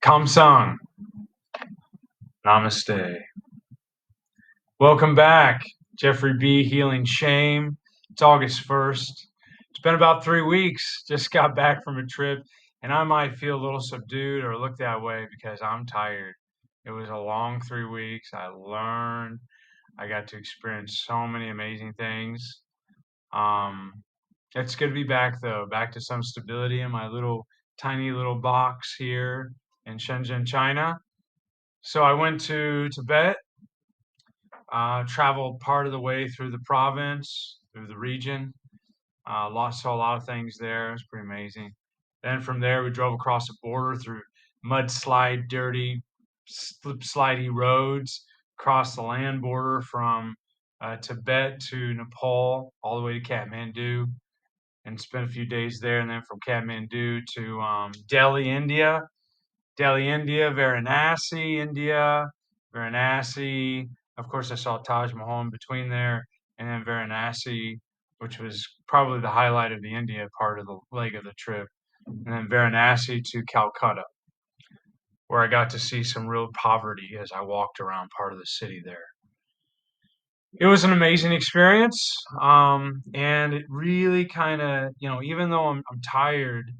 Kamsang, Namaste. Welcome back, Jeffrey B. Healing Shame. It's August 1st. It's been about 3 weeks. Just got back from a trip, and I might feel a little subdued or look that way because I'm tired. It was a long 3 weeks. I learned. I got to experience so many amazing things. Um, it's good to be back, though, back to some stability in my tiny little box here in Shenzhen, China. So I went to Tibet, traveled part of the way through the province, through the region. Saw a lot of things there. It was pretty amazing. Then from there, we drove across the border through mudslide, dirty, slip slidey roads, across the land border from Tibet to Nepal, all the way to Kathmandu, and spent a few days there. And then from Kathmandu to Delhi, India, Varanasi, India, Varanasi. Of course, I saw Taj Mahal in between there, and then Varanasi, which was probably the highlight of the India part of the leg of the trip, and then Varanasi to Calcutta, where I got to see some real poverty as I walked around part of the city there. It was an amazing experience, and it really kind of, even though I'm tired,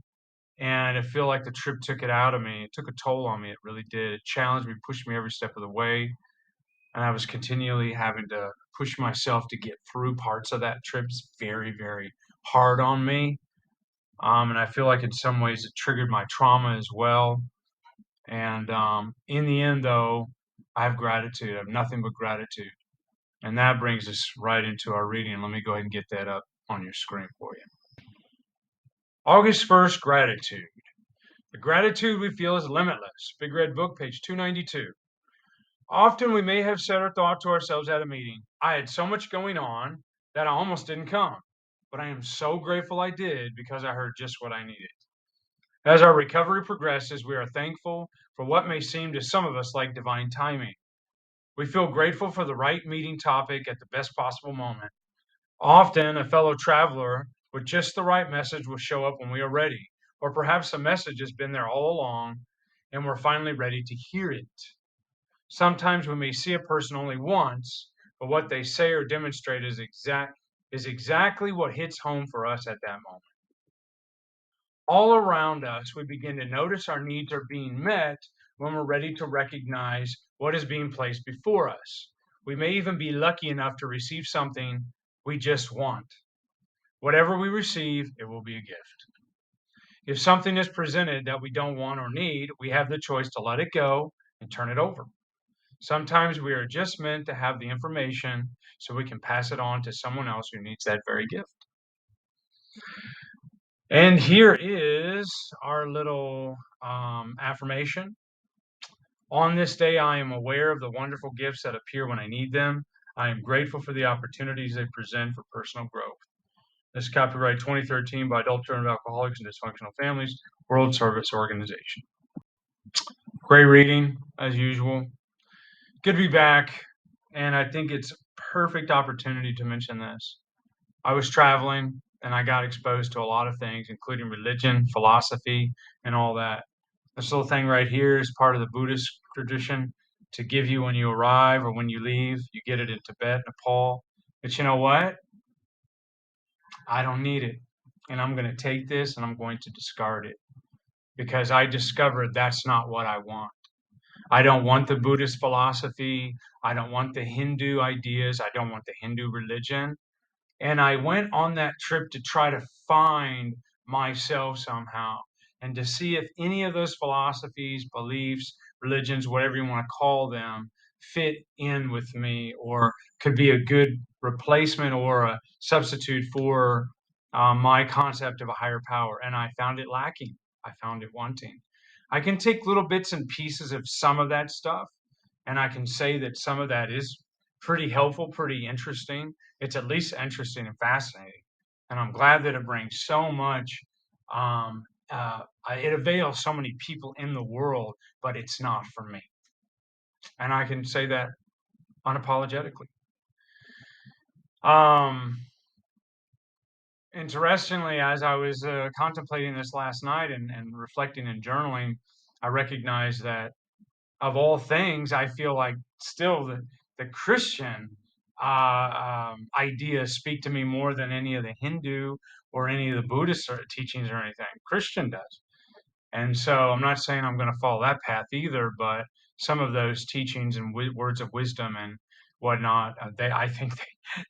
and I feel like the trip took it out of me. It took a toll on me. It really did. It challenged me, pushed me every step of the way, and I was continually having to push myself to get through parts of that trip. It's very, very hard on me, and I feel like in some ways it triggered my trauma as well. And in the end, though, I have gratitude. I have nothing but gratitude, and that brings us right into our reading. Let me go ahead and get that up on your screen for you. August 1st, gratitude. The gratitude we feel is limitless. Big Red Book, page 292. Often we may have said or thought to ourselves at a meeting, I had so much going on that I almost didn't come, but I am so grateful I did because I heard just what I needed. As our recovery progresses, we are thankful for what may seem to some of us like divine timing. We feel grateful for the right meeting topic at the best possible moment. Often, a fellow traveler with just the right message will show up when we are ready, or perhaps the message has been there all along and we're finally ready to hear it. Sometimes we may see a person only once, but what they say or demonstrate is exactly what hits home for us at that moment. All around us, we begin to notice our needs are being met when we're ready to recognize what is being placed before us. We may even be lucky enough to receive something we just want. Whatever we receive, it will be a gift. If something is presented that we don't want or need, we have the choice to let it go and turn it over. Sometimes we are just meant to have the information so we can pass it on to someone else who needs that very gift. And here is our little affirmation. On this day, I am aware of the wonderful gifts that appear when I need them. I am grateful for the opportunities they present for personal growth. This is copyright 2013 by Adult Children of Alcoholics and Dysfunctional Families, World Service Organization. Great reading, as usual. Good to be back, and I think it's a perfect opportunity to mention this. I was traveling, and I got exposed to a lot of things, including religion, philosophy, and all that. This little thing right here is part of the Buddhist tradition to give you when you arrive or when you leave. You get it in Tibet, Nepal. But you know what? I don't need it. And I'm going to take this and I'm going to discard it because I discovered that's not what I want. I don't want the Buddhist philosophy. I don't want the Hindu ideas. I don't want the Hindu religion. And I went on that trip to try to find myself somehow and to see if any of those philosophies, beliefs, religions, whatever you want to call them, fit in with me or could be a good replacement or a substitute for my concept of a higher power. And I found it lacking. I found it wanting. I can take little bits and pieces of some of that stuff, and I can say that some of that is pretty helpful, pretty interesting. It's at least interesting and fascinating. And I'm glad that it brings so much, it avails so many people in the world, but it's not for me. And I can say that unapologetically. Interestingly, as I was contemplating this last night and reflecting and journaling, I recognize that of all things, I feel like still the Christian ideas speak to me more than any of the Hindu or any of the Buddhist teachings or anything. Christian does. And so I'm not saying I'm going to follow that path either, but some of those teachings and words of wisdom and whatnot, I think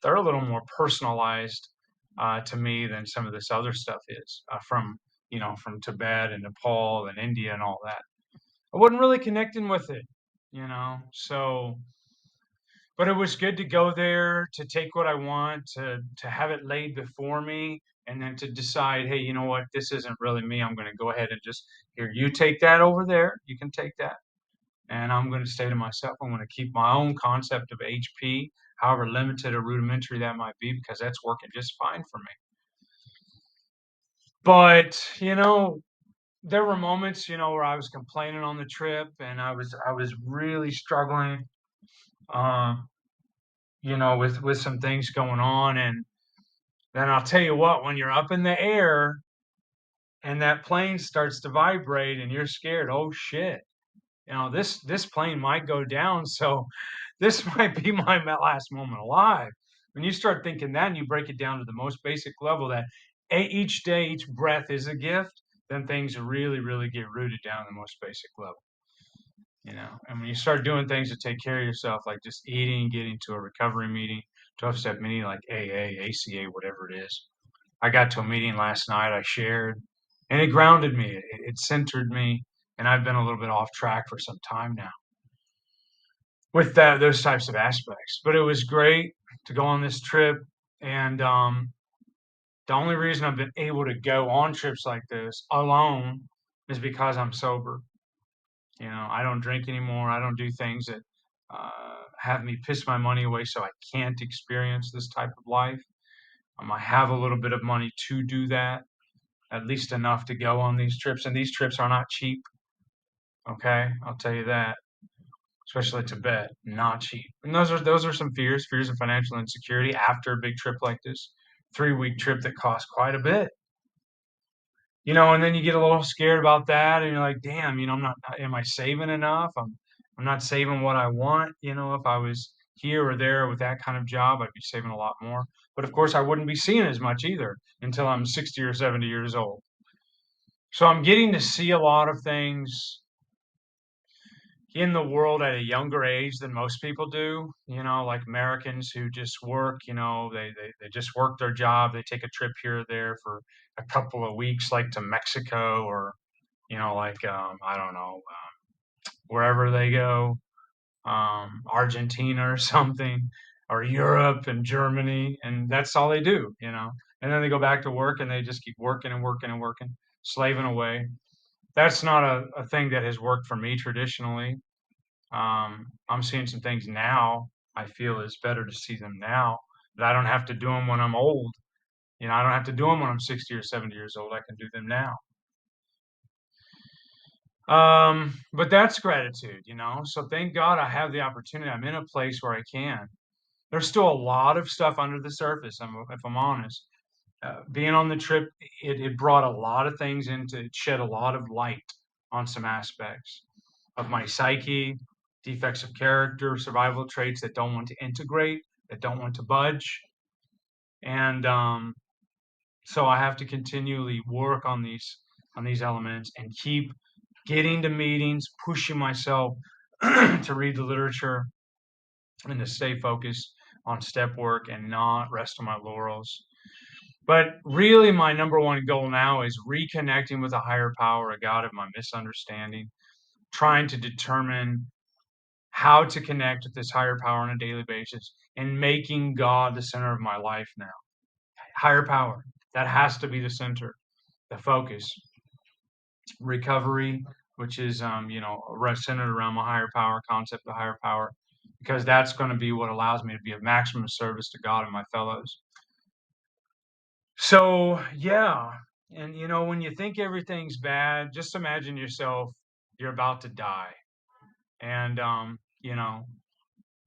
they're a little more personalized to me than some of this other stuff is from from Tibet and Nepal and India and all that. I wasn't really connecting with it, So, but it was good to go there, to take what I want, to have it laid before me, and then to decide, hey, you know what, this isn't really me. I'm going to go ahead and just here, you take that over there. You can take that, and I'm going to say to myself, I'm going to keep my own concept of HP, however limited or rudimentary that might be, because that's working just fine for me. But there were moments, where I was complaining on the trip, and I was really struggling, um, with some things going on, and then I'll tell you what, when you're up in the air and that plane starts to vibrate and you're scared, oh shit, this plane might go down, so this might be my last moment alive. When you start thinking that and you break it down to the most basic level, that each day, each breath is a gift, then things really, really get rooted down to the most basic level. And when you start doing things to take care of yourself, like just eating, getting to a recovery meeting, 12-step meeting like AA, ACA, whatever it is. I got to a meeting last night, I shared, and it grounded me. It centered me, and I've been a little bit off track for some time now with those types of aspects. But it was great to go on this trip, and the only reason I've been able to go on trips like this alone is because I'm sober. I don't drink anymore. I don't do things that have me piss my money away, so I can't experience this type of life. I have a little bit of money to do that, at least enough to go on these trips, and these trips are not cheap. Okay, I'll tell you that. Especially Tibet, not cheap. And those are some fears of financial insecurity after a big trip like this, 3-week trip that costs quite a bit. And then you get a little scared about that, and you're like, damn, I'm not. Am I saving enough? I'm not saving what I want. If I was here or there with that kind of job, I'd be saving a lot more. But of course, I wouldn't be seeing as much either until I'm 60 or 70 years old. So I'm getting to see a lot of things in the world at a younger age than most people do. Like Americans who just work, they just work their job. They take a trip here or there for a couple of weeks, like to Mexico or, like, I don't know, wherever they go, Argentina or something, or Europe and Germany. And that's all they do. And then they go back to work and they just keep working and working and working, slaving away. That's not a thing that has worked for me traditionally. I'm seeing some things now. I feel it's better to see them now, that I don't have to do them when I'm old. I don't have to do them when I'm 60 or 70 years old. I can do them now. But that's gratitude. So thank God I have the opportunity. I'm in a place where I can. There's still a lot of stuff under the surface, if I'm honest. Being on the trip, it brought a lot of things it shed a lot of light on some aspects of my psyche, defects of character, survival traits that don't want to integrate, that don't want to budge. And so I have to continually work on these elements and keep getting to meetings, pushing myself to read the literature and to stay focused on step work and not rest on my laurels. But really, my number one goal now is reconnecting with a higher power, a God of my misunderstanding, trying to determine how to connect with this higher power on a daily basis and making God the center of my life now. Higher power, that has to be the center, the focus. Recovery, which is, centered around my higher power concept, the higher power, because that's going to be what allows me to be of maximum service to God and my fellows. So, yeah. And, when you think everything's bad, just imagine yourself, you're about to die. And,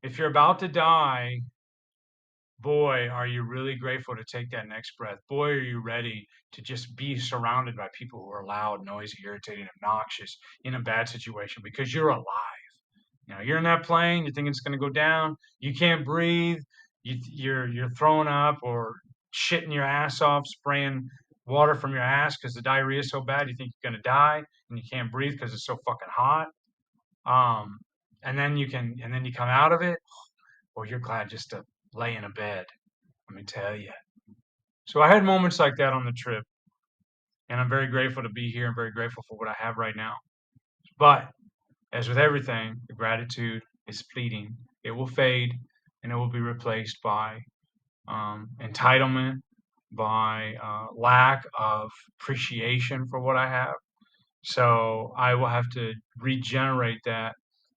if you're about to die, boy, are you really grateful to take that next breath. Boy, are you ready to just be surrounded by people who are loud, noisy, irritating, obnoxious in a bad situation because you're alive. You know, you're in that plane, you're thinking it's going to go down, you can't breathe, you're throwing up or shitting your ass off, spraying water from your ass because the diarrhea is so bad you think you're going to die and you can't breathe because it's so fucking hot. Um, and then you come out of it, or you're glad just to lay in a bed. Let me tell you. So I had moments like that on the trip, and I'm very grateful to be here. I'm very grateful for what I have right now. But as with everything, the gratitude is fleeting. It will fade, and it will be replaced by entitlement, by lack of appreciation for what I have. So I will have to regenerate that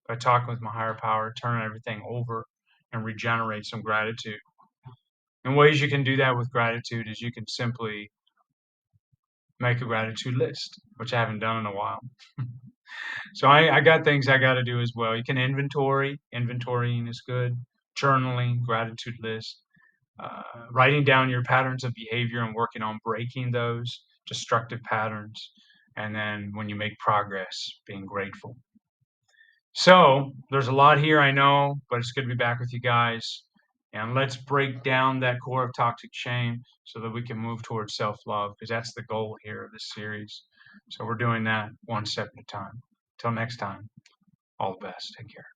by talking with my higher power, turn everything over, and regenerate some gratitude. And ways you can do that with gratitude is you can simply make a gratitude list, which I haven't done in a while. So I got things I got to do as well. You can inventory. Inventorying is good. Journaling, gratitude list, writing down your patterns of behavior and working on breaking those destructive patterns. And then when you make progress, being grateful. So there's a lot here, I know, but it's good to be back with you guys. And let's break down that core of toxic shame so that we can move towards self love, because that's the goal here of this series. So we're doing that one step at a time. Till next time, all the best. Take care.